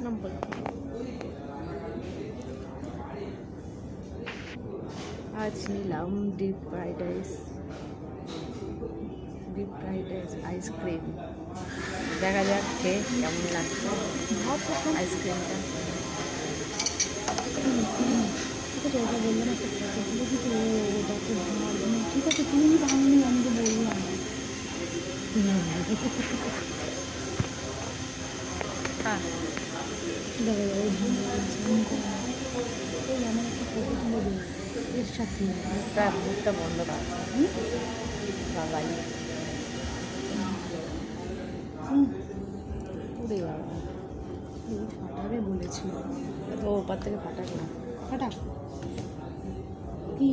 নম্বর আজ নিলাম deep fried rice ice cream. দেখা যাক খেয়ে কেমন লাগছে আইসক্রিমটা। ঠিক আছে, তুমি ভাঙনি, আমি তো বললাম। হ্যাঁ, দেখা যাবে আমার একটা ফটো তুলে দেবো এর সাথে। মুখটা বন্ধ কর বাবাই। উড়ে বাবা, ফাটাবে বলেছিল তো ওপার থেকে ফাটাক না। ফাটা কি